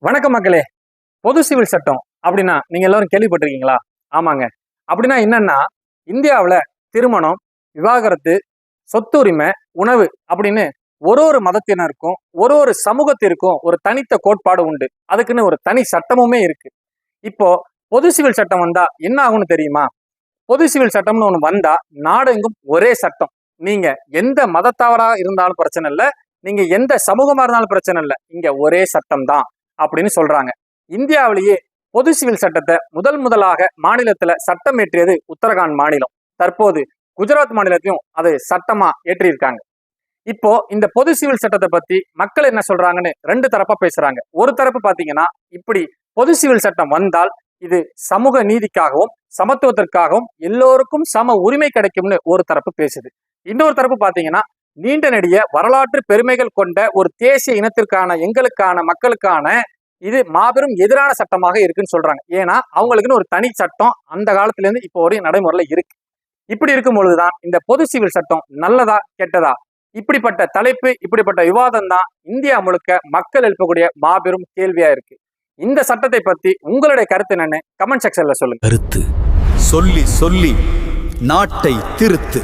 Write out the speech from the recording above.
வணக்கம் மக்களே. பொது சிவில் சட்டம் அப்படின்னா நீங்க எல்லாரும் கேள்விப்பட்டிருக்கீங்களா? ஆமாங்க. அப்படின்னா என்னன்னா, இந்தியாவில் திருமணம், விவாகரத்து, சொத்துரிமை, உணவு அப்படின்னு ஒரு மதத்தினருக்கும் ஒரு சமூகத்திற்கும் ஒரு தனித்த கோட்பாடு உண்டு. அதுக்குன்னு ஒரு தனி சட்டமுமே இருக்கு. இப்போ பொது சிவில் சட்டம் வந்தா என்ன ஆகும்னு தெரியுமா? பொது சிவில் சட்டம்னு ஒண்ணு வந்தா நாடெங்கும் ஒரே சட்டம். நீங்க எந்த மதத்தவரா இருந்தாலும் பிரச்சனை இல்லை, நீங்க எந்த சமூகமா இருந்தாலும் பிரச்சனை இல்லை, இங்க ஒரே சட்டம் தான் அப்படின்னு சொல்றாங்க. இந்தியாவிலேயே பொது சிவில் சட்டத்தை முதலாக மாநிலத்துல சட்டம் ஏற்றியது உத்தரகாண்ட் மாநிலம். தற்போது குஜராத் மாநிலத்தையும் அது சட்டமா ஏற்றியிருக்காங்க. இப்போ இந்த பொது சிவில் சட்டத்தை பத்தி மக்கள் என்ன சொல்றாங்கன்னு ரெண்டு தரப்பா பேசுறாங்க. ஒரு தரப்பு பாத்தீங்கன்னா, இப்படி பொது சிவில் சட்டம் வந்தால் இது சமூக நீதிக்காகவும் சமத்துவத்திற்காகவும் எல்லோருக்கும் சம உரிமை கிடைக்கும்னு ஒரு தரப்பு பேசுது. இன்னொரு தரப்பு பாத்தீங்கன்னா, நீண்ட நெடிய வரலாற்று பெருமைகள் கொண்ட ஒரு தேசிய இனத்திற்கான எங்களுக்கான மக்களுக்கான இது மாபெரும் எதிரான சட்டமாக இருக்குன்னு சொல்றாங்க. ஏன்னா அவங்களுக்குன்னு ஒரு தனி சட்டம் அந்த காலத்துல இருந்து இப்போ வரையும் நடைமுறையில இருக்கு. இப்படி இருக்கும் பொழுதுதான் இந்த பொது சிவில் சட்டம் நல்லதா கெட்டதா, இப்படிப்பட்ட தலைப்பு, இப்படிப்பட்ட விவாதம் தான் இந்தியா முழுக்க மக்கள் எழுப்பக்கூடிய மாபெரும் கேள்வியா இருக்கு. இந்த சட்டத்தை பத்தி உங்களுடைய கருத்து என்னன்னு கமெண்ட் செக்ஷன்ல சொல்லுங்க. கருத்து சொல்லி சொல்லி நாட்டை திருத்து.